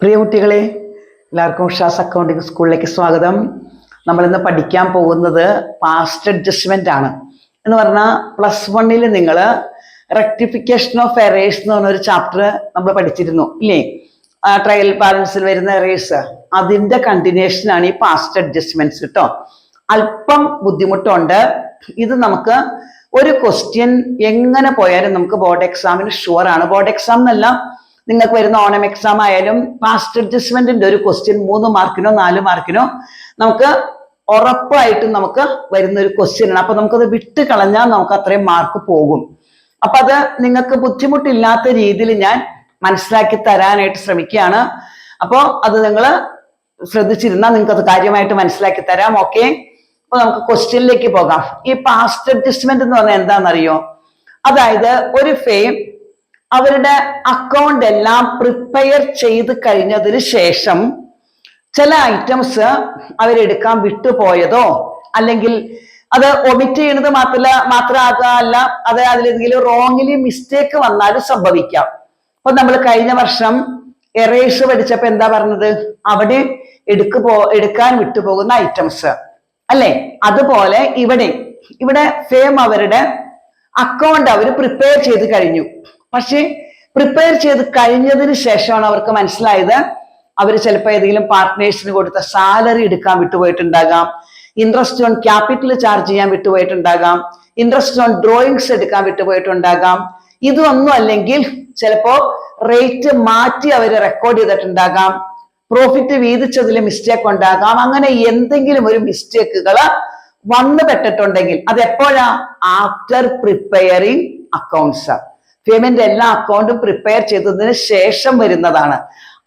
പ്രിയ കുട്ടികളെ, എല്ലാവർക്കും ഉഷാസ് അക്കൗണ്ടിങ് സ്കൂളിലേക്ക് സ്വാഗതം. നമ്മളിന്ന് പഠിക്കാൻ പോകുന്നത് പാസ്റ്റ് അഡ്ജസ്റ്റ്മെന്റ് ആണ്. എന്ന് പറഞ്ഞാൽ +1 നിങ്ങൾ റെക്ടിഫിക്കേഷൻ ഓഫ് എറേഴ്സ് എന്ന് പറഞ്ഞൊരു ചാപ്റ്റർ നമ്മൾ പഠിച്ചിരുന്നു ഇല്ലേ? ട്രയൽ ബാലൻസിൽ വരുന്ന എറേഴ്സ്, അതിന്റെ കണ്ടിന്യൂഷനാണ് ഈ പാസ്റ്റ് അഡ്ജസ്റ്റ്മെന്റ്സ് കേട്ടോ. അല്പം ബുദ്ധിമുട്ടുണ്ട്. ഇത് നമുക്ക് ഒരു ക്വസ്റ്റ്യൻ എങ്ങനെ പോയാലും നമുക്ക് ബോർഡ് എക്സാമിന് ഷുവർ ആണ്. ബോർഡ് എക്സാം എന്നല്ല, നിങ്ങൾക്ക് വരുന്ന ഓണം എക്സാം ആയാലും പാസ്റ്റ് അഡ്ജസ്റ്റ്മെന്റിന്റെ ഒരു ക്വസ്റ്റ്യൻ 3 മാർക്കിനോ 4 മാർക്കിനോ നമുക്ക് ഉറപ്പായിട്ടും നമുക്ക് വരുന്ന ഒരു ക്വസ്റ്റ്യൻ ആണ്. അപ്പൊ നമുക്കത് വിട്ട് കളഞ്ഞാൽ നമുക്ക് അത്രയും മാർക്ക് പോകും. അപ്പൊ അത് നിങ്ങൾക്ക് ബുദ്ധിമുട്ടില്ലാത്ത രീതിയിൽ ഞാൻ മനസ്സിലാക്കി തരാനായിട്ട് ശ്രമിക്കുകയാണ്. അപ്പോൾ അത് നിങ്ങൾ ശ്രദ്ധിച്ചിരുന്നാൽ നിങ്ങൾക്ക് അത് കാര്യമായിട്ട് മനസ്സിലാക്കി തരാം. ഓക്കെ, അപ്പൊ നമുക്ക് ക്വസ്റ്റ്യനിലേക്ക് പോകാം. ഈ പാസ്റ്റ് അഡ്ജസ്റ്റ്മെന്റ് എന്ന് പറഞ്ഞാൽ എന്താണെന്നറിയോ? അതായത് ഒരു ഫേം അവരുടെ അക്കൗണ്ട് എല്ലാം പ്രിപ്പയർ ചെയ്ത് കഴിഞ്ഞതിന് ശേഷം ചില ഐറ്റംസ് അവരെടുക്കാൻ വിട്ടുപോയതോ അല്ലെങ്കിൽ അത് ഒമിറ്റ് ചെയ്യുന്നത് മാത്രമാകാല്ല, അത് അതിലെന്തെങ്കിലും റോങ്ങിലി മിസ്റ്റേക്ക് വന്നാലും സംഭവിക്കാം. അപ്പൊ നമ്മൾ കഴിഞ്ഞ വർഷം എറേഴ്സ് പഠിച്ചപ്പോ എന്താ പറഞ്ഞത്? അവിടെ എടുക്കാൻ വിട്ടുപോകുന്ന ഐറ്റംസ് അല്ലെ? അതുപോലെ ഇവിടെ ഫേം അവരുടെ അക്കൗണ്ട് അവർ പ്രിപ്പയർ ചെയ്ത് കഴിഞ്ഞു. പക്ഷെ പ്രിപ്പയർ ചെയ്ത് കഴിഞ്ഞതിന് ശേഷമാണ് അവർക്ക് മനസ്സിലായത് അവർ ചിലപ്പോൾ ഏതെങ്കിലും പാർട്ട്നേഴ്സിന് കൊടുത്ത സാലറി എടുക്കാൻ വിട്ടുപോയിട്ടുണ്ടാകാം, ഇൻട്രസ്റ്റ് ഓൺ ക്യാപിറ്റൽ ചാർജ് ചെയ്യാൻ വിട്ടുപോയിട്ടുണ്ടാകാം, ഇൻട്രസ്റ്റ് ഓൺ ഡ്രോയിങ്സ് എടുക്കാൻ വിട്ടുപോയിട്ടുണ്ടാകാം. ഇതൊന്നും അല്ലെങ്കിൽ ചിലപ്പോ റേറ്റ് മാറ്റി അവർ റെക്കോർഡ് ചെയ്തിട്ടുണ്ടാകാം, പ്രോഫിറ്റ് വീതിച്ചതിൽ മിസ്റ്റേക്ക് ഉണ്ടാകാം. അങ്ങനെ എന്തെങ്കിലും ഒരു മിസ്റ്റേക്കുകൾ വന്നു പെട്ടിട്ടുണ്ടെങ്കിൽ അത് എപ്പോഴാ? After preparing accounts. ഫേമിന്റെ എല്ലാ അക്കൗണ്ടും പ്രിപ്പയർ ചെയ്തതിന് ശേഷം വരുന്നതാണ്.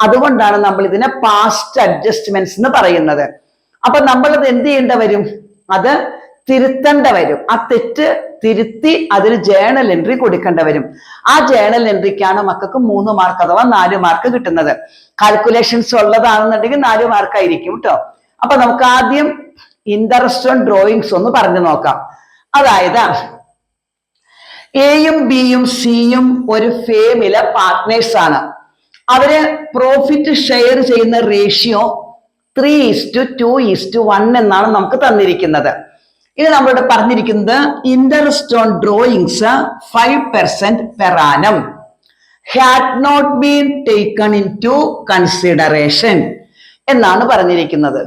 അതുകൊണ്ടാണ് നമ്മൾ ഇതിനെ പാസ്റ്റ് അഡ്ജസ്റ്റ്മെന്റ്സ് എന്ന് പറയുന്നത്. അപ്പൊ നമ്മളത് എന്ത് ചെയ്യേണ്ട വരും? അത് തിരുത്തേണ്ട വരും. ആ തെറ്റ് തിരുത്തി അതിൽ ജേണൽ എൻട്രി കൊടുക്കേണ്ട വരും. ആ ജേണൽ എൻട്രിക്കാണ് മക്കൾക്ക് 3 മാർക്ക് അഥവാ 4 മാർക്ക് കിട്ടുന്നത്. കാൽക്കുലേഷൻസ് ഉള്ളതാണെന്നുണ്ടെങ്കിൽ 4 മാർക്കായിരിക്കും കേട്ടോ. അപ്പൊ നമുക്ക് ആദ്യം ഇൻട്രസ്റ്റ് ഓൺ ഡ്രോയിങ്സ് ഒന്ന് പറഞ്ഞു നോക്കാം. അതായത് എയും ബിയും സിയും ഒരു ഫേമിലെ പാർട്ട്നേഴ്സ് ആണ്. അവര് പ്രോഫിറ്റ് ഷെയർ ചെയ്യുന്ന റേഷ്യോ 3:2:1 എന്നാണ് നമുക്ക് തന്നിരിക്കുന്നത്. ഇത് നമ്മളിവിടെ പറഞ്ഞിരിക്കുന്നത് interest on drawings 5% per annum had not been taken into consideration എന്നാണ് പറഞ്ഞിരിക്കുന്നത്.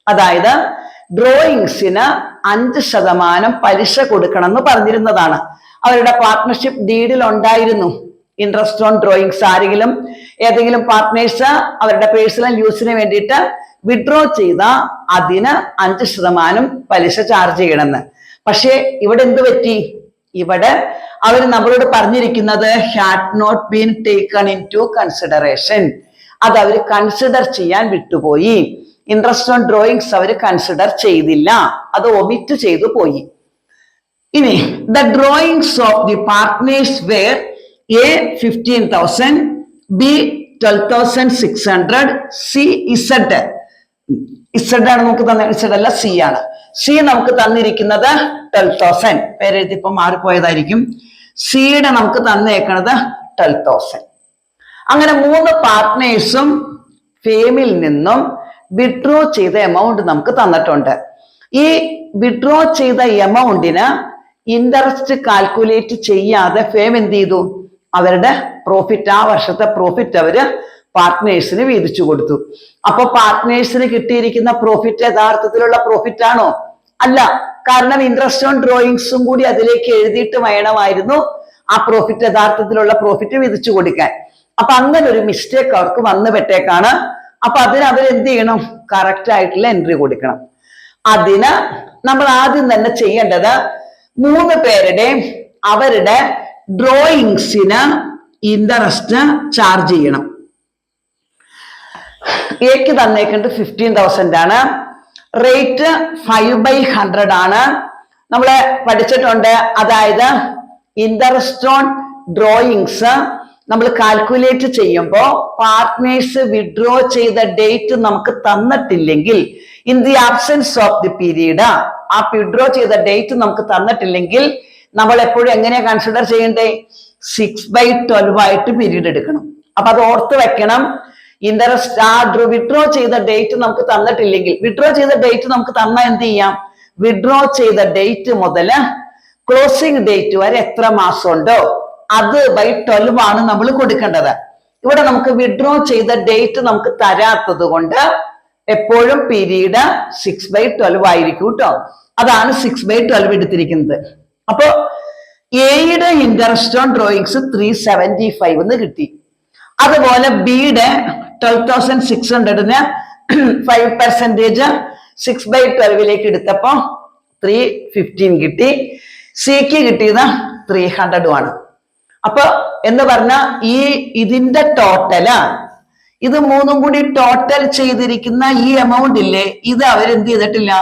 അതായത് ഡ്രോയിങ്സിന് 5% പലിശ കൊടുക്കണം എന്ന് പറഞ്ഞിരുന്നതാണ്. അവരുടെ പാർട്ട്ണർഷിപ്പ് ഡീഡിൽ ഉണ്ടായിരുന്നു. ഇൻട്രസ്റ്റ് ഓൺ ഡ്രോയിങ്സ് ഏതെങ്കിലും പാർട്ട്നേഴ്സ് അവരുടെ പേഴ്സണൽ യൂസിന് വേണ്ടിയിട്ട് വിഡ്രോ ചെയ്ത അതിന് 5% പലിശ ചാർജ് ചെയ്യണമെന്ന്. പക്ഷേ ഇവിടെ എന്ത് പറ്റി? ഇവിടെ അവർ നമ്മളോട് പറഞ്ഞിരിക്കുന്നത് had not been taken into consideration. അത് അവർ കൺസിഡർ ചെയ്യാൻ വിട്ടുപോയി. ഇൻട്രസ്റ്റ് ഓൺ ഡ്രോയിങ്സ് അവർ കൺസിഡർ ചെയ്തില്ല, അത് ഒമിറ്റ് ചെയ്തു പോയി. ഇനി the drawings of the partners were A 15,000, B 12,600, C Z ആണ് നമുക്ക് തന്നെ, ഇസഡ് അല്ല സി ആണ്. സി നമുക്ക് തന്നിരിക്കുന്നത് 12,000. പേരെഴുതിപ്പോ മാറിപ്പോയതായിരിക്കും. സിയുടെ നമുക്ക് തന്നേക്കണത് 12,000. അങ്ങനെ 3 പാർട്ട്നേഴ്സും ഫേമിൽ നിന്നും വിഡ്രോ ചെയ്ത എമൗണ്ട് നമുക്ക് തന്നിട്ടുണ്ട്. ഈ വിഡ്രോ ചെയ്ത എമൗണ്ടിന് ഇൻട്രസ്റ്റ് കാൽക്കുലേറ്റ് ചെയ്യാതെ ഫേം എന്ത് ചെയ്തു? അവരുടെ പ്രോഫിറ്റ്, ആ വർഷത്തെ പ്രോഫിറ്റ് അവര് പാർട്ട്നേഴ്സിന് വീതിച്ചു കൊടുത്തു. അപ്പൊ പാർട്ട്നേഴ്സിന് കിട്ടിയിരിക്കുന്ന പ്രോഫിറ്റ് യഥാർത്ഥത്തിലുള്ള പ്രോഫിറ്റ് ആണോ? അല്ല. കാരണം ഇൻട്രസ്റ്റ് ഓൺ ഡ്രോയിങ്സും കൂടി അതിലേക്ക് എഴുതിയിട്ട് വേണമായിരുന്നു ആ പ്രോഫിറ്റ്, യഥാർത്ഥത്തിലുള്ള പ്രോഫിറ്റ് വീതിച്ചു കൊടുക്കാൻ. അപ്പൊ അങ്ങനെ ഒരു മിസ്റ്റേക്ക് അവർക്ക് വന്നു പെട്ടേക്കാണ്. അപ്പൊ അതിന് അവരെന്ത് ചെയ്യണം? കറക്റ്റ് ആയിട്ടുള്ള എൻട്രി കൊടുക്കണം. അതിന് നമ്മൾ ആദ്യം തന്നെ ചെയ്യേണ്ടത് 3 പേരുടെ അവരുടെ ഡ്രോയിങ്സിന് ഇൻട്രസ്റ്റ് ചാർജ് ചെയ്യണം. എക്ക് തന്നേക്കുന്നത് 15,000 ആണ്. റേറ്റ് 5/100 ആണ്. നമ്മള് പഠിച്ചിട്ടുണ്ട്. അതായത് ഇൻട്രസ്റ്റ് ഓൺ ഡ്രോയിങ്സ് നമ്മൾ കാൽക്കുലേറ്റ് ചെയ്യുമ്പോൾ പാർട്ട്നേഴ്സ് വിഡ്രോ ചെയ്ത ഡേറ്റ് നമുക്ക് തന്നിട്ടില്ലെങ്കിൽ, in the absence of the period, ആ വിഡ്രോ ചെയ്ത ഡേറ്റ് നമുക്ക് തന്നിട്ടില്ലെങ്കിൽ നമ്മൾ എപ്പോഴും എങ്ങനെയാ കൺസിഡർ ചെയ്യണ്ടേ? 6/12 ആയിട്ട് പീരീഡ് എടുക്കണം. അപ്പൊ അത് ഓർത്ത് വെക്കണം. ഇൻട്രസ്റ്റ് ആ വിഡ്രോ ചെയ്ത ഡേറ്റ് നമുക്ക് തന്നിട്ടില്ലെങ്കിൽ, വിഡ്രോ ചെയ്ത ഡേറ്റ് നമുക്ക് തന്നാൽ എന്ത് ചെയ്യാം, വിഡ്രോ ചെയ്ത ഡേറ്റ് മുതൽ ക്ലോസിംഗ് ഡേറ്റ് വരെ എത്ര മാസം ഉണ്ടോ അത് ബൈ 12 ആണ് നമ്മൾ കൊടുക്കേണ്ടത്. ഇവിടെ നമുക്ക് വിഡ്രോ ചെയ്ത ഡേറ്റ് നമുക്ക് തരാത്തത് കൊണ്ട് എപ്പോഴും പീരീഡ് 6/12 ആയിരിക്കും കേട്ടോ. അതാണ് 6/12 എടുത്തിരിക്കുന്നത്. അപ്പോ എയുടെ ഇൻട്രസ്റ്റ് ഓൺ ഡ്രോയിങ്സ് 375 എന്ന് കിട്ടി. അതുപോലെ ബിയുടെ 12,600-ന് 5% 6/12 എടുത്തപ്പോ 315 കിട്ടി. സിക്ക് കിട്ടിയത് 300 ആണ്. അപ്പൊ എന്ന് പറഞ്ഞ ഇതിന്റെ ടോട്ടല്, ഇത് മൂന്നും കൂടി ടോട്ടൽ ചെയ്തിരിക്കുന്ന ഈ എമൗണ്ട് ഇല്ലേ, ഇത് അവരെന്ത് ചെയ്തിട്ടില്ല,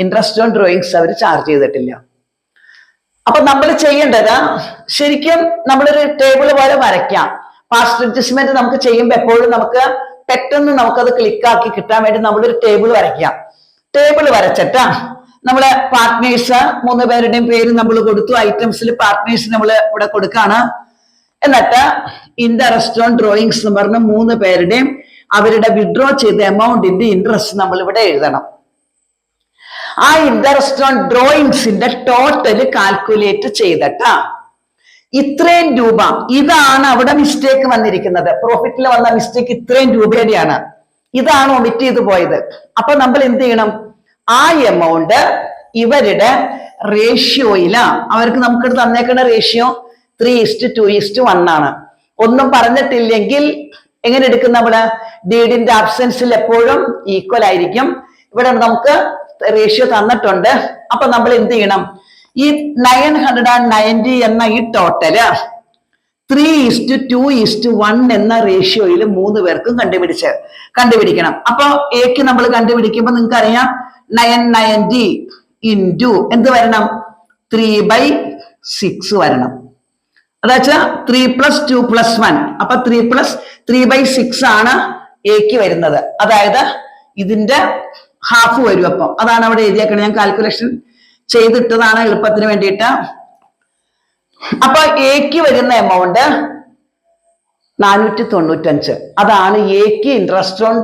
ഇൻട്രസ്റ്റ് ഓൺ ഡ്രോയിങ്സ് അവർ ചാർജ് ചെയ്തിട്ടില്ല. അപ്പൊ നമ്മൾ ചെയ്യേണ്ടത് ശരിക്കും നമ്മളൊരു ടേബിൾ പോലെ വരയ്ക്കാം. പാസ്റ്റ് അഡ്ജസ്റ്റ്മെന്റ് നമുക്ക് ചെയ്യുമ്പോൾ എപ്പോഴും നമുക്ക് പെട്ടെന്ന് നമുക്കത് ക്ലിക്കാക്കി കിട്ടാൻ വേണ്ടി നമ്മളൊരു ടേബിൾ വരയ്ക്കാം. ടേബിൾ വരച്ചിട്ട് നമ്മള് പാർട്ട്നേഴ്സ് 3 പേരുടെയും പേര് നമ്മൾ കൊടുത്തു. ഐറ്റംസിൽ പാർട്ട്നേഴ്സ് നമ്മൾ ഇവിടെ കൊടുക്കാണ്. എന്നിട്ട് ഇൻട്രസ്റ്റ് ഓൺ ഡ്രോയിങ്സ് എന്ന് പറഞ്ഞ 3 പേരുടെയും അവരുടെ വിഡ്രോ ചെയ്ത എമൗണ്ടിന്റെ ഇൻട്രസ്റ്റ് നമ്മൾ ഇവിടെ എഴുതണം. ആ ഇൻട്രസ്റ്റ് ഓൺ ഡ്രോയിങ്സിന്റെ ടോട്ടൽ കാൽക്കുലേറ്റ് ചെയ്തിട്ട് ഇത്രയും രൂപ, ഇതാണ് അവിടെ മിസ്റ്റേക്ക് വന്നിരിക്കുന്നത്. പ്രോഫിറ്റിൽ വന്ന മിസ്റ്റേക്ക് ഇത്രയും രൂപയുടെയാണ്, ഇതാണ് ഒമിറ്റ് ചെയ്ത് പോയത്. അപ്പൊ നമ്മൾ എന്ത് ചെയ്യണം, ആ എമൗണ്ട് ഇവരുടെ റേഷ്യോയിലാ, അവർക്ക് നമുക്ക് തന്നേക്കുന്ന റേഷ്യോ 3:2:1 ആണ്. ഒന്നും പറഞ്ഞിട്ടില്ലെങ്കിൽ എങ്ങനെ എടുക്കും നമ്മള്, ഡീഡിന്റെ അബ്സെൻസിൽ എപ്പോഴും ഈക്വൽ ആയിരിക്കും. ഇവിടെ നമുക്ക് റേഷ്യോ തന്നിട്ടുണ്ട്. അപ്പൊ നമ്മൾ എന്ത് ചെയ്യണം, ഈ 990 എന്ന ഈ ടോട്ടല് 3:2:1 എന്ന റേഷ്യോയിൽ 3 പേർക്കും കണ്ടുപിടിക്കണം. അപ്പൊ എക്ക് നമ്മൾ കണ്ടുപിടിക്കുമ്പോ നിങ്ങൾക്ക് അറിയാം 990 ഇൻറ്റു എന്ത് വരണം, 3/6 വരണം. അതാച്ചാ 3 + 2 + 1, അപ്പൊ 3/6 ആണ് എക്ക് വരുന്നത്. അതായത് ഇതിന്റെ ഹാഫ് വരും. അപ്പം അതാണ് അവിടെ എഴുതിയേക്കണത്. ഞാൻ കാൽക്കുലേഷൻ ചെയ്തിട്ടതാണ് എളുപ്പത്തിന് വേണ്ടിയിട്ട്. അപ്പൊ എക്ക് വരുന്ന എമൗണ്ട് 495. അതാണ് എക്ക് ഇൻട്രസ്റ്റ് ഓൺ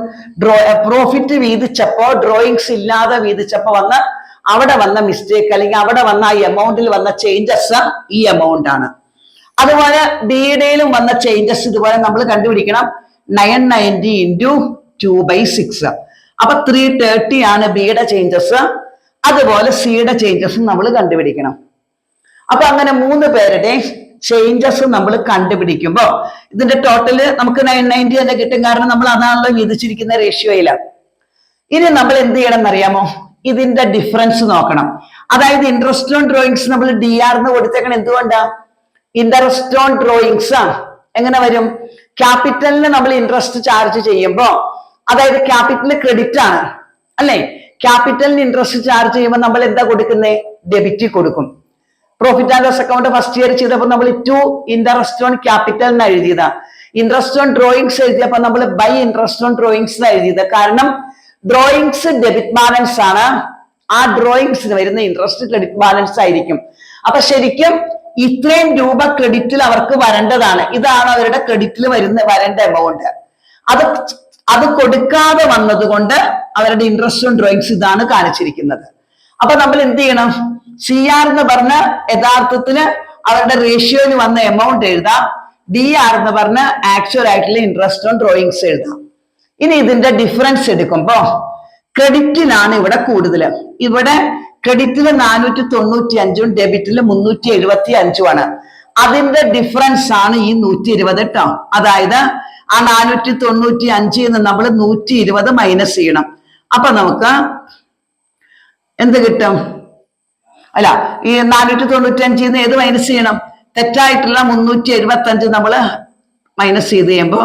പ്രോഫിറ്റ് വീതിച്ചപ്പോ, ഡ്രോയിങ്സ് ഇല്ലാതെ വീതിച്ചപ്പോ അവിടെ വന്ന മിസ്റ്റേക്ക്, അല്ലെങ്കിൽ അവിടെ വന്ന ആ എമൗണ്ടിൽ വന്ന ചേഞ്ചസ് ഈ എമൗണ്ട് ആണ്. അതുപോലെ ബിയുടെയിലും വന്ന ചേഞ്ചസ് ഇതുപോലെ നമ്മൾ കണ്ടുപിടിക്കണം. 990 ഇൻറ്റു 2/6, അപ്പൊ 330 ആണ് ബിയുടെ ചേഞ്ചസ്. അതുപോലെ സിയുടെ ചേഞ്ചസും നമ്മൾ കണ്ടുപിടിക്കണം. അപ്പൊ അങ്ങനെ 3 പേരുടെ ചേഞ്ചസ് നമ്മൾ കണ്ടുപിടിക്കുമ്പോ ഇതിന്റെ ടോട്ടല് നമുക്ക് 990 തന്നെ കിട്ടും. കാരണം നമ്മൾ അതാണല്ലോ വിധിച്ചിരിക്കുന്ന റേഷ്യോയില്. ഇനി നമ്മൾ എന്ത് ചെയ്യണം എന്നറിയാമോ, ഇതിന്റെ ഡിഫറൻസ് നോക്കണം. അതായത് ഇൻട്രസ്റ്റ് ഓൺ ഡ്രോയിങ്സ് നമ്മൾ DR എന്ന് കൊടുത്തേക്കണം. എന്തുകൊണ്ടാ, ഇൻട്രസ്റ്റ് ഓൺ ഡ്രോയിങ്സ് എങ്ങനെ വരും, ക്യാപിറ്റലിന് നമ്മൾ ഇൻട്രസ്റ്റ് ചാർജ് ചെയ്യുമ്പോ, അതായത് ക്യാപിറ്റൽ ക്രെഡിറ്റ് ആണ് അല്ലെ, ക്യാപിറ്റലിന് ഇൻട്രസ്റ്റ് ചാർജ് ചെയ്യുമ്പോൾ നമ്മൾ എന്താ കൊടുക്കുന്നത്, ഡെബിറ്റ് കൊടുക്കും. Profit and loss account first year ചെയ്തപ്പോൾ നമ്മൾ ടു ഇൻട്രസ്റ്റ് ഓൺ ക്യാപിറ്റൽ എന്ന് എഴുതിയതാ. ഇൻട്രസ്റ്റ് ഓൺ ഡ്രോയിങ്സ് എഴുതിയപ്പോൾ നമ്മൾ ബൈ ഇൻട്രസ്റ്റ് ഓൺ ഡ്രോയിങ്സ് എഴുതിയത്. കാരണം ഡ്രോയിങ്സ് ഡെബിറ്റ് ബാലൻസ് ആണ്, ആ ഡ്രോയിങ്സിന് വരുന്ന ഇൻട്രസ്റ്റ് ക്രെഡിറ്റ് ബാലൻസ് ആയിരിക്കും. അപ്പൊ ശരിക്കും ഇത്രയും രൂപ ക്രെഡിറ്റിൽ അവർക്ക് വരേണ്ടതാണ്. ഇതാണ് അവരുടെ ക്രെഡിറ്റിൽ വരേണ്ട എമൗണ്ട്. അത് കൊടുക്കാതെ വന്നത് കൊണ്ട് അവരുടെ ഇൻട്രസ്റ്റ് ഓൺ ഡ്രോയിങ്സ് ഇതാണ് കാണിച്ചിരിക്കുന്നത്. അപ്പൊ നമ്മൾ എന്ത് ചെയ്യണം, CR എന്ന് പറഞ്ഞ യഥാർത്ഥത്തില് അവരുടെ റേഷ്യോയിൽ വന്ന എമൗണ്ട് എഴുതാം. DR എന്ന് പറഞ്ഞ ആക്ച്വൽ ആയിട്ടുള്ള ഇൻട്രസ്റ്റ് ഓൺ ഡ്രോയിങ്സ് എഴുതാം. ഇനി ഇതിന്റെ ഡിഫറൻസ് എടുക്കുമ്പോ ക്രെഡിറ്റിലാണ് ഇവിടെ കൂടുതൽ. ഇവിടെ ക്രെഡിറ്റില് 495 ഡെബിറ്റില് 375 ആണ്. അതിന്റെ ഡിഫറൻസ് ആണ് ഈ 120 കേട്ടോ. അതായത് ആ 495 നമ്മൾ 120 മൈനസ് ചെയ്യണം. അപ്പൊ നമുക്ക് എന്ത് കിട്ടും, അല്ല ഈ 495 ഏത് മൈനസ് ചെയ്യണം, തെറ്റായിട്ടുള്ള 375 നമ്മൾ മൈനസ് ചെയ്ത് കഴിയുമ്പോ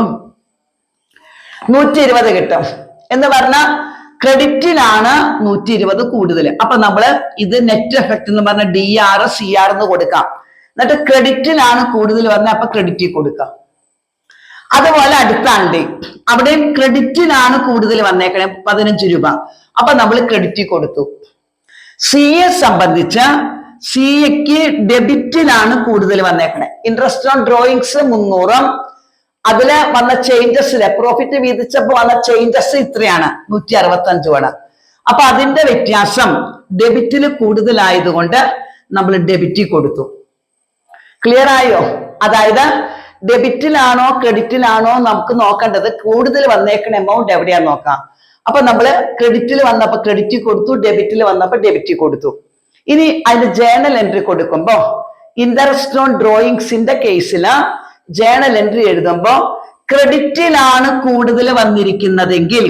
120 കിട്ടും. എന്ന് പറഞ്ഞാൽ ക്രെഡിറ്റിലാണ് 120 കൂടുതൽ. അപ്പൊ നമ്മള് ഇത് നെറ്റ് എഫക്ട് എന്ന് പറഞ്ഞ DR CR എന്ന് കൊടുക്കാം. എന്നിട്ട് ക്രെഡിറ്റിലാണ് കൂടുതൽ പറഞ്ഞാൽ അപ്പൊ ക്രെഡിറ്റിൽ കൊടുക്കാം. അതുപോലെ അടുത്താണ്ട് അവിടെയും ക്രെഡിറ്റിലാണ് കൂടുതൽ വന്നേക്കണേ 15 രൂപ. അപ്പൊ നമ്മൾ ക്രെഡിറ്റിൽ കൊടുത്തു. സിയെ സംബന്ധിച്ച് സിക്ക് ഡെബിറ്റിലാണ് കൂടുതൽ വന്നേക്കണേ. ഇൻട്രസ്റ്റ് ഓൺ ഡ്രോയിങ്സ് 300, അതില് വന്ന ചേഞ്ചസില് പ്രോഫിറ്റ് വീതിച്ചപ്പോ വന്ന ചേഞ്ചസ് ഇത്രയാണ് 165 ആണ്. അപ്പൊ അതിന്റെ വ്യത്യാസം ഡെബിറ്റിൽ കൂടുതലായതുകൊണ്ട് നമ്മൾ ഡെബിറ്റിൽ കൊടുത്തു. ക്ലിയർ ആയോ? അതായത് ഡെബിറ്റിലാണോ ക്രെഡിറ്റിലാണോ നമുക്ക് നോക്കേണ്ടത്, കൂടുതൽ വന്നേക്കുന്ന എമൗണ്ട് എവിടെയാന്ന് നോക്കാം. അപ്പൊ നമ്മള് ക്രെഡിറ്റിൽ വന്നപ്പോ ക്രെഡിറ്റ് കൊടുത്തു, ഡെബിറ്റിൽ വന്നപ്പോ ഡെബിറ്റ് കൊടുത്തു. ഇനി അതിന്റെ ജേണൽ എൻട്രി കൊടുക്കുമ്പോ ഇൻട്രസ്റ്റ് ഓൺ ഡ്രോയിങ്സിന്റെ കേസില് ജേണൽ എൻട്രി എഴുതുമ്പോ ക്രെഡിറ്റിലാണ് കൂടുതൽ വന്നിരിക്കുന്നതെങ്കിൽ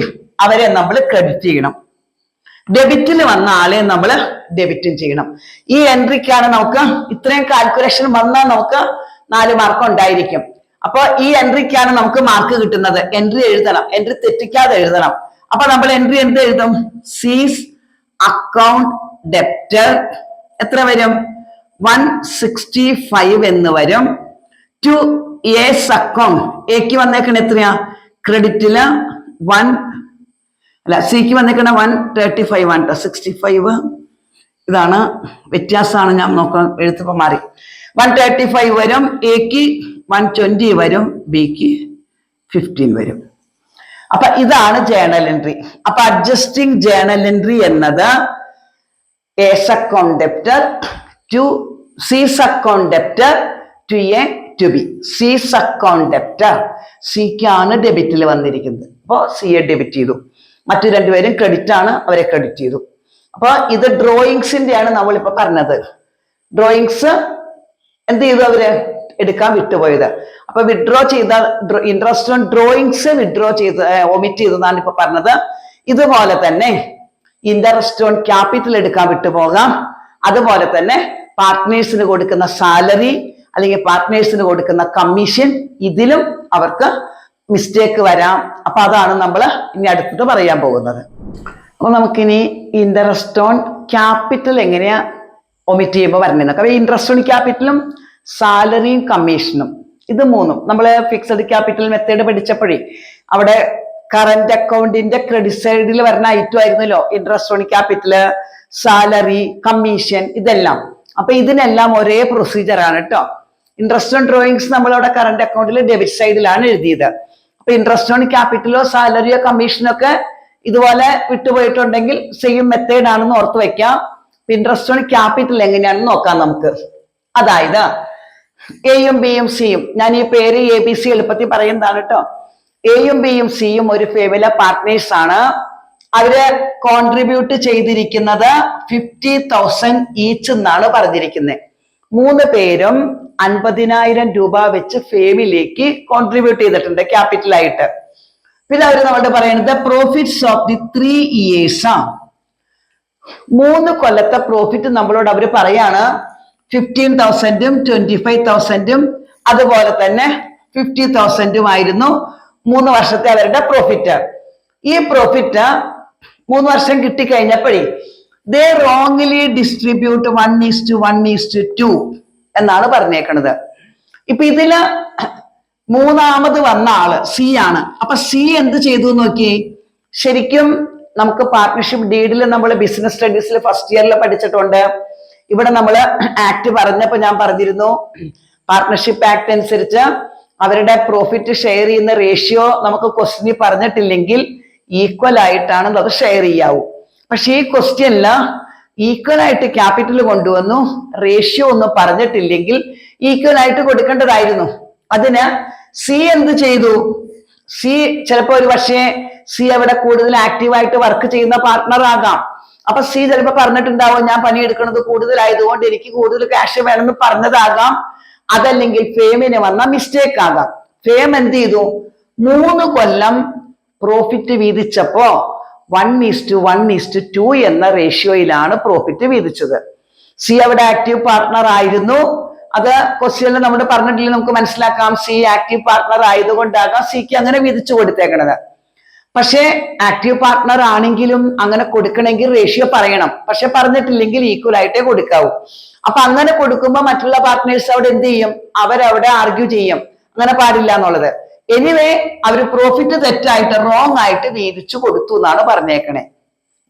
അവരെ നമ്മൾ ക്രെഡിറ്റ് ചെയ്യണം, ഡെബിറ്റിൽ വന്ന ആളെ നമ്മൾ ഡെബിറ്റും ചെയ്യണം. ഈ എൻട്രിക്കാണ് നമുക്ക് ഇത്രയും കാൽക്കുലേഷൻ വന്നാൽ നമുക്ക് 4 മാർക്ക് ഉണ്ടായിരിക്കും. അപ്പൊ ഈ എൻട്രിക്കാണ് നമുക്ക് മാർക്ക് കിട്ടുന്നത്. എൻട്രി എഴുതണം, എൻട്രി തെറ്റിക്കാതെ എഴുതണം. അപ്പൊ നമ്മൾ എൻട്രി എന്ത് എഴുതും? സീസ് അക്കൗണ്ട് ഡെപ്റ്റർ എത്ര വരും? 165 എന്ന് വരും. ടു എസ് അക്കൗണ്ട്, എക്ക് വന്നേക്കണ എത്രയാ? ക്രെഡിറ്റില് സിക്ക് വന്നേക്കണ 135 ആണ് കേട്ടോ. 65 ഇതാണ് വ്യത്യാസമാണ്, ഞാൻ നോക്കാൻ എഴുത്തപ്പോ മാറി. 135 വരും, എക്ക് 120 വരും, ബിക്ക് 15 വരും. അപ്പൊ ഇതാണ് ജേണൽ എൻട്രി. അപ്പൊ അഡ്ജസ്റ്റിംഗ് ജേണൽ എൻട്രി എന്നത് S account debtor to C's account debtor to A to B. C's account debtor സിക്കാണ് ഡെബിറ്റിൽ വന്നിരിക്കുന്നത്, അപ്പൊ സിയെ ഡെബിറ്റ് ചെയ്തു. മറ്റു രണ്ടുപേരും ക്രെഡിറ്റ് ആണ്, അവരെ ക്രെഡിറ്റ് ചെയ്തു. അപ്പൊ ഇത് ഡ്രോയിങ്സിന്റെ ആണ് നമ്മളിപ്പോ പറഞ്ഞത്. ഡ്രോയിങ്സ് എന്ത് ചെയ്തു? അവര് എടുക്കാൻ വിട്ടുപോയത്. അപ്പൊ വിഡ്രോ ചെയ്ത ഇൻട്രസ്റ്റ് ഓൺ ഡ്രോയിങ്സ് വിഡ്രോ ചെയ്ത് ഒമിറ്റ് ചെയ്തതാണ് ഇപ്പൊ പറഞ്ഞത്. ഇതുപോലെ തന്നെ ഇൻട്രസ്റ്റ് ഓൺ ക്യാപിറ്റൽ എടുക്കാൻ വിട്ടുപോകാം. അതുപോലെ തന്നെ പാർട്ട്നേഴ്സിന് കൊടുക്കുന്ന സാലറി അല്ലെങ്കിൽ പാർട്ട്നേഴ്സിന് കൊടുക്കുന്ന കമ്മീഷൻ, ഇതിലും അവർക്ക് മിസ്റ്റേക്ക് വരാം. അപ്പൊ അതാണ് നമ്മൾ ഇനി അടുത്തിട്ട് പറയാൻ പോകുന്നത്. അപ്പൊ നമുക്കിനി ഇൻട്രസ്റ്റ് ഓൺ ക്യാപിറ്റൽ എങ്ങനെയാ ഒമിറ്റ് ചെയ്യുമ്പോൾ വരണേ. അപ്പൊ ഇൻട്രസ്റ്റ് ഓൺ ക്യാപിറ്റലും സാലറിയും കമ്മീഷനും ഇത് മൂന്നും നമ്മൾ ഫിക്സഡ് ക്യാപിറ്റൽ മെത്തേഡ് പഠിച്ചപ്പോഴേ അവിടെ കറന്റ് അക്കൗണ്ടിന്റെ ക്രെഡിറ്റ് സൈഡിൽ വരുന്ന ഐറ്റം ആയിരുന്നല്ലോ interest on capital, salary, commission, ഇതെല്ലാം. അപ്പൊ ഇതിനെല്ലാം ഒരേ പ്രൊസീജിയർ ആണ് കേട്ടോ. ഇൻട്രസ്റ്റ് ഓൺ ഡ്രോയിങ്സ് നമ്മളവിടെ കറന്റ് അക്കൗണ്ടിൽ ഡെബിറ്റ് സൈഡിലാണ് എഴുതിയത്. അപ്പൊ ഇൻട്രസ്റ്റ് ഓൺ ക്യാപിറ്റലോ സാലറിയോ കമ്മീഷനോ ഒക്കെ ഇതുപോലെ വിട്ടുപോയിട്ടുണ്ടെങ്കിൽ സെയിം മെത്തേഡ് ആണെന്ന് ഓർത്ത് വെക്കാം. ഇൻട്രസ്റ്റ് ഓൺ ക്യാപിറ്റൽ എങ്ങനെയാണെന്ന് നോക്കാം നമുക്ക്. അതായത് എയും ബിയും സിയും, ഞാൻ ഈ പേര് ABC എളുപ്പത്തിൽ പറയുന്നതാണ് കേട്ടോ. എയും ബിയും സിയും ഒരു ഫേമിലെ പാർട്ട്നേഴ്സ് ആണ്. അവര് കോൺട്രിബ്യൂട്ട് ചെയ്തിരിക്കുന്നത് 50,000 ഈച്ച് എന്നാണ് പറഞ്ഞിരിക്കുന്നത്. 3 പേരും 50,000 രൂപ വെച്ച് ഫേമിലേക്ക് കോൺട്രിബ്യൂട്ട് ചെയ്തിട്ടുണ്ട് ക്യാപിറ്റലായിട്ട്. പിന്നെ അവര് നമ്മളോട് പറയുന്നത് പ്രോഫിറ്റ്സ് ഓഫ് ദി 3 years ആണ്. 3 കൊല്ലത്തെ പ്രോഫിറ്റ് നമ്മളോട് അവര് പറയാണ് 15,000-ഉം 25,000-ഉം അതുപോലെ തന്നെ 50,000-ഉം ആയിരുന്നു 3 വർഷത്തെ അവരുടെ പ്രോഫിറ്റ്. ഈ പ്രോഫിറ്റ് 3 വർഷം കിട്ടിക്കഴിഞ്ഞപ്പോഴേ ദേ റോങ്ലി ഡിസ്ട്രിബ്യൂട്ട് 1:1:2 എന്നാണ് പറഞ്ഞേക്കണത്. ഇപ്പൊ ഇതില് 3ാമത് വന്ന ആള് സി ആണ്. അപ്പൊ സി എന്ത് ചെയ്തു നോക്കി. ശരിക്കും നമുക്ക് പാർട്ട്ണർഷിപ്പ് ഡീഡിൽ നമ്മൾ ബിസിനസ് സ്റ്റഡീസിൽ ഫസ്റ്റ് ഇയറിൽ പഠിച്ചിട്ടുണ്ട്. ഇവിടെ നമ്മൾ ആക്ട് പറഞ്ഞപ്പോ ഞാൻ പറഞ്ഞിരുന്നു പാർട്ട്ണർഷിപ്പ് ആക്ട് അനുസരിച്ച് അവരുടെ പ്രോഫിറ്റ് ഷെയർ ചെയ്യുന്ന റേഷ്യോ നമുക്ക് ക്വസ്റ്റ്യനിൽ പറഞ്ഞിട്ടില്ലെങ്കിൽ ഈക്വൽ ആയിട്ടാണ് അത് ഷെയർ ചെയ്യാവൂ. പക്ഷെ ഈ ക്വസ്റ്റ്യനില് ഈക്വൽ ആയിട്ട് ക്യാപിറ്റൽ കൊണ്ടുവന്നു, റേഷ്യോ ഒന്നും പറഞ്ഞിട്ടില്ലെങ്കിൽ ഈക്വൽ ആയിട്ട് കൊടുക്കേണ്ടതായിരുന്നു. അതിന് സി എന്ത് ചെയ്തു? സി ചിലപ്പോ ഒരു പക്ഷേ സി അവിടെ കൂടുതൽ ആക്റ്റീവായിട്ട് വർക്ക് ചെയ്യുന്ന പാർട്ട്ണർ ആകാം. അപ്പൊ സി ചിലപ്പോ പറഞ്ഞിട്ടുണ്ടാവും ഞാൻ പണിയെടുക്കുന്നത് കൂടുതലായതുകൊണ്ട് എനിക്ക് കൂടുതൽ ക്യാഷ് വേണമെന്ന് പറഞ്ഞതാകാം. അതല്ലെങ്കിൽ ഫേമിന് വന്ന മിസ്റ്റേക്ക് ആകാം. ഫേം എന്ത് ചെയ്തു? 3 കൊല്ലം പ്രോഫിറ്റ് വീതിച്ചപ്പോ 1:1:2 എന്ന റേഷ്യോയിലാണ് പ്രോഫിറ്റ് വീതിച്ചത്. സി അവിടെ ആക്റ്റീവ് പാർട്ട്ണർ ആയിരുന്നു. അത് ക്വസ്റ്റ്യനിൽ നമ്മൾ പറഞ്ഞിട്ടില്ല, നമുക്ക് മനസ്സിലാക്കാം. സി ആക്റ്റീവ് പാർട്ട്ണർ ആയതുകൊണ്ടാകാം സിക്ക് അങ്ങനെ വീതിച്ചു കൊടുത്തേക്കണത്. പക്ഷെ ആക്റ്റീവ് പാർട്ട്ണർ ആണെങ്കിലും അങ്ങനെ കൊടുക്കണമെങ്കിൽ റേഷ്യോ പറയണം. പക്ഷെ പറഞ്ഞിട്ടില്ലെങ്കിൽ ഈക്വൽ ആയിട്ടേ കൊടുക്കാവൂ. അപ്പൊ അങ്ങനെ കൊടുക്കുമ്പോൾ മറ്റുള്ള പാർട്ട്നേഴ്സ് അവിടെ എന്ത് ചെയ്യും? അവരവിടെ ആർഗ്യൂ ചെയ്യും അങ്ങനെ പാടില്ല എന്നുള്ളത്. എനിവേ അവര് പ്രോഫിറ്റ് തെറ്റായിട്ട് റോങ് ആയിട്ട് വീതിച്ചു കൊടുത്തു എന്നാണ് പറഞ്ഞേക്കണേ.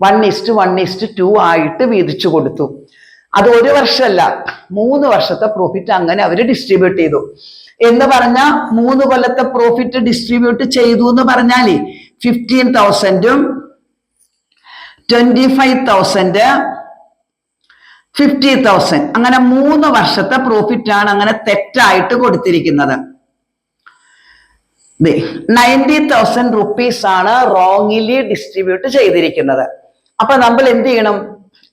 1:1:2 ആയിട്ട് വീതിച്ചു കൊടുത്തു. അത് 1 വർഷമല്ല 3 വർഷത്തെ പ്രോഫിറ്റ് അങ്ങനെ അവര് ഡിസ്ട്രിബ്യൂട്ട് ചെയ്തു. എന്ന് പറഞ്ഞ 3 കൊല്ലത്തെ പ്രോഫിറ്റ് ഡിസ്ട്രിബ്യൂട്ട് ചെയ്തു എന്ന് പറഞ്ഞാല് 15,000 25,000 50,000 അങ്ങനെ 3 വർഷത്തെ പ്രോഫിറ്റ് ആണ് അങ്ങനെ തെറ്റായിട്ട് കൊടുത്തിരിക്കുന്നത്. 90,000 റുപ്പീസ് ആണ് റോങ്ങിലി ഡിസ്ട്രിബ്യൂട്ട് ചെയ്തിരിക്കുന്നത്. അപ്പൊ നമ്മൾ എന്ത് ചെയ്യണം?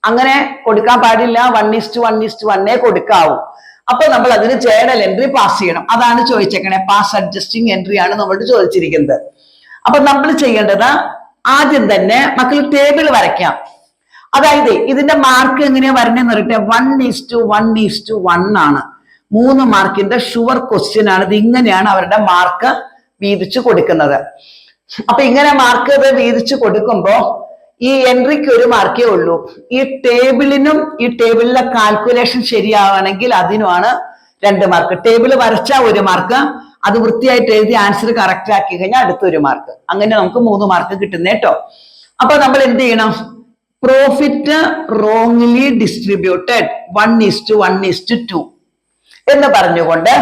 അങ്ങനെ കൊടുക്കാൻ പാടില്ല, 1:1:1 കൊടുക്കാവൂ. അപ്പൊ നമ്മൾ അതിന് ജേണൽ എൻട്രി പാസ് ചെയ്യണം. അതാണ് ചോദിച്ചേക്കണേ, പാസ് അഡ്ജസ്റ്റിംഗ് എൻട്രി ആണ് നമ്മളോട് ചോദിച്ചിരിക്കുന്നത്. അപ്പൊ നമ്മൾ ചെയ്യേണ്ടത് ആദ്യം തന്നെ മക്കൾ ടേബിൾ വരയ്ക്കാം. അതായത് ഇതിന്റെ മാർക്ക് എങ്ങനെയാ വരണേന്ന് പറയട്ടെ, 1:1:1 ആണ്. 3 മാർക്കിന്റെ ഷുവർ ക്വസ്റ്റ്യൻ ആണ്. ഇത് ഇങ്ങനെയാണ് അവരുടെ മാർക്ക് വീതിച്ചു കൊടുക്കുന്നത്. അപ്പൊ ഇങ്ങനെ മാർക്ക് വീതിച്ചു കൊടുക്കുമ്പോ ഈ എൻട്രിക്ക് 1 മാർക്കേ ഉള്ളൂ. ഈ ടേബിളിനും ഈ ടേബിളിലെ കാൽക്കുലേഷൻ ശരിയാവണമെങ്കിൽ അതിനുമാണ് 2 മാർക്ക്. ടേബിൾ വരച്ച 1 മാർക്ക്, അത് വൃത്തിയായിട്ട് എഴുതി ആൻസർ കറക്റ്റ് ആക്കി കഴിഞ്ഞാൽ അടുത്ത 1 മാർക്ക്. അങ്ങനെ നമുക്ക് 3 മാർക്ക് കിട്ടുന്ന കേട്ടോ. അപ്പൊ നമ്മൾ എന്ത് ചെയ്യണം? പ്രോഫിറ്റ് റോങ്ലി ഡിസ്ട്രിബ്യൂട്ടഡ് 1:1:2 എന്ന് പറഞ്ഞുകൊണ്ട്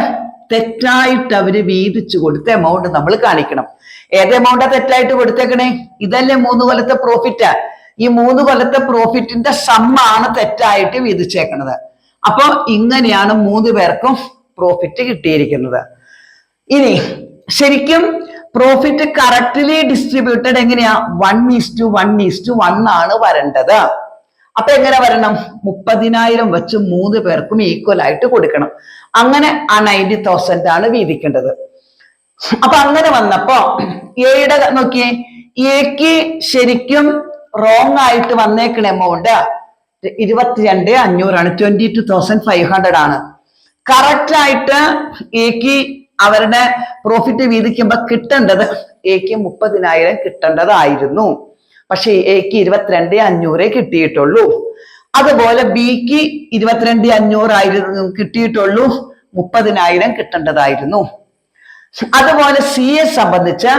തെറ്റായിട്ട് അവര് വീതിച്ചു കൊടുത്ത എമൗണ്ട് നമ്മൾ കാണിക്കണം. ഏത് എമൗണ്ടാ തെറ്റായിട്ട് കൊടുത്തേക്കണേ? ഇതല്ലേ 3 കൊല്ലത്തെ പ്രോഫിറ്റ്. ഈ 3 കൊല്ലത്തെ പ്രോഫിറ്റിന്റെ സമ്മാണ് തെറ്റായിട്ട് വീതിച്ചേക്കണത്. അപ്പൊ ഇങ്ങനെയാണ് 3 പേർക്കും പ്രോഫിറ്റ് കിട്ടിയിരിക്കുന്നത്. ഇനി ശരിക്കും പ്രോഫിറ്റ് കറക്റ്റ്ലി ഡിസ്ട്രിബ്യൂട്ടഡ് എങ്ങനെയാ? 1:1:1 ആണ് വരേണ്ടത്. അപ്പൊ എങ്ങനെ വരണം? 30,000 വെച്ച് 3 പേർക്കും ഈക്വൽ ആയിട്ട് കൊടുക്കണം. അങ്ങനെ ആ 90,000 ആണ് വീതിക്കേണ്ടത്. അപ്പൊ അങ്ങനെ വന്നപ്പോ എയുടെ നോക്കിയേ, എക്ക് ശരിക്കും റോങ് ആയിട്ട് വന്നേക്കണ എമൗണ്ട് 22,500 ആണ്, 22,500 ആണ്. കറക്റ്റ് ആയിട്ട് എക്ക് അവരുടെ പ്രോഫിറ്റ് വീതിക്കുമ്പോ കിട്ടേണ്ടത് എക്ക് 30,000 കിട്ടേണ്ടതായിരുന്നു. പക്ഷെ എക്ക് 22,500 കിട്ടിയിട്ടുള്ളൂ. അതുപോലെ ബിക്ക് 22,500 കിട്ടിയിട്ടുള്ളൂ, 30,000 കിട്ടേണ്ടതായിരുന്നു. അതുപോലെ സിയെ സംബന്ധിച്ച്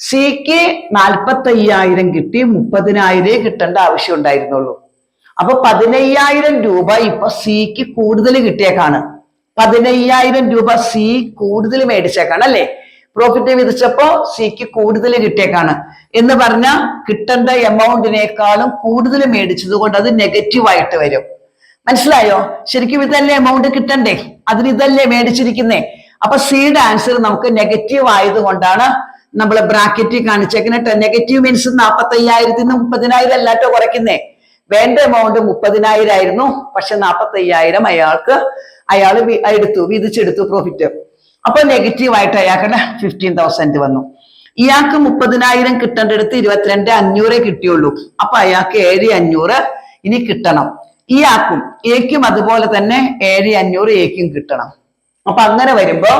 സിക്ക് 45,000 കിട്ടി, 30,000 കിട്ടേണ്ട ആവശ്യം ഉണ്ടായിരുന്നുള്ളൂ. അപ്പൊ 15,000 രൂപ ഇപ്പൊ സിക്ക് കൂടുതൽ കിട്ടിയേക്കാണ്. 15,000 രൂപ സി കൂടുതൽ മേടിച്ചേക്കാണ് അല്ലേ? പ്രോഫിറ്റ് വിധിച്ചപ്പോ സിക്ക് കൂടുതൽ കിട്ടിയേക്കാണ് എന്ന് പറഞ്ഞ കിട്ടേണ്ട എമൗണ്ടിനേക്കാളും കൂടുതൽ മേടിച്ചത് കൊണ്ട് അത് നെഗറ്റീവ് ആയിട്ട് വരും. മനസ്സിലായോ? ശരിക്കും ഇതല്ലേ എമൗണ്ട് കിട്ടണ്ടേ, അതിന് ഇതല്ലേ മേടിച്ചിരിക്കുന്നേ. അപ്പൊ സിയുടെ ആൻസർ നമുക്ക് നെഗറ്റീവ് ആയതുകൊണ്ടാണ് നമ്മൾ ബ്രാക്കറ്റിൽ കാണിച്ചേക്കുന്നത്. Negative means 45,000 30,000 അല്ലാട്ടോ കുറയ്ക്കുന്നേ. വേണ്ട എമൗണ്ട് 30,000 ആയിരുന്നു, പക്ഷെ 45,000 അയാൾ വിധിച്ചെടുത്തു പ്രോഫിറ്റ്. അപ്പൊ നെഗറ്റീവ് ആയിട്ട് അയാൾക്ക് 15,000 വന്നു. ഇയാൾക്ക് 30,000 കിട്ടേണ്ടടുത്ത് 22,500 കിട്ടിയുള്ളൂ. അപ്പൊ അയാൾക്ക് 7,500 ഇനി കിട്ടണം. ഇയാൾക്കും എക്കും അതുപോലെ തന്നെ 7,500 എക്കും കിട്ടണം. അപ്പൊ അങ്ങനെ വരുമ്പോ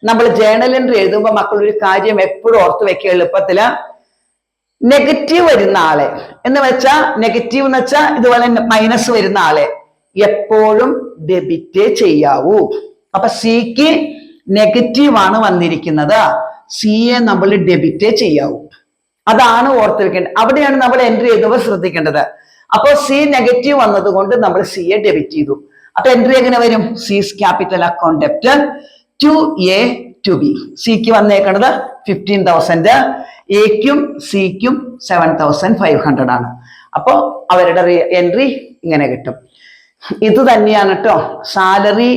നമ്മൾ ജേണൽ എൻട്രി എഴുതുമ്പോ മക്കൾ ഒരു കാര്യം എപ്പോഴും ഓർത്ത് വെക്കുക എളുപ്പത്തില്. നെഗറ്റീവ് വരുന്ന ആളെ എന്ന് വെച്ചാ, നെഗറ്റീവ് എന്ന് വെച്ചാൽ ഇതുപോലെ മൈനസ് വരുന്ന ആളെ എപ്പോഴും ഡെബിറ്റ് ചെയ്യാവൂ. അപ്പൊ സിക്ക് നെഗറ്റീവ് ആണ് വന്നിരിക്കുന്നത്, സിയെ നമ്മൾ ഡെബിറ്റ് ചെയ്യാവൂ. അതാണ് ഓർത്ത് വെക്കേണ്ടത്. അവിടെയാണ് നമ്മൾ എൻട്രി ചെയ്തപ്പോൾ ശ്രദ്ധിക്കേണ്ടത്. അപ്പൊ സി നെഗറ്റീവ് വന്നത് കൊണ്ട് നമ്മൾ സിയെ ഡെബിറ്റ് ചെയ്തു. അപ്പൊ എൻട്രി എങ്ങനെ വരും? സീസ് ക്യാപിറ്റൽ അക്കൗണ്ട് ഡെപ്റ്റ് ടു എ ടു ബി. സിക്ക് വന്നേക്കണത് 15,000, എക്കും സിക്കും 7,500 ആണ്. അപ്പൊ അവരുടെ എൻട്രി ഇങ്ങനെ കിട്ടും. ഇത് തന്നെയാണ് കേട്ടോ സാലറി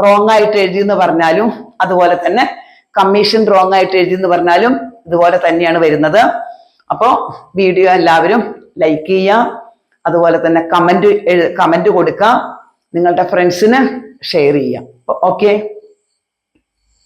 റോങ് ആയിട്ട് എഴുതിയെന്ന് പറഞ്ഞാലും, അതുപോലെ തന്നെ കമ്മീഷൻ റോങ് ആയിട്ട് എഴുതിയെന്ന് പറഞ്ഞാലും ഇതുപോലെ തന്നെയാണ് വരുന്നത്. അപ്പോൾ വീഡിയോ എല്ലാവരും ലൈക്ക് ചെയ്യുക, അതുപോലെ തന്നെ കമന്റ് കൊടുക്കുക, നിങ്ങളുടെ ഫ്രണ്ട്സിന് ഷെയർ ചെയ്യാം. ഓക്കെ.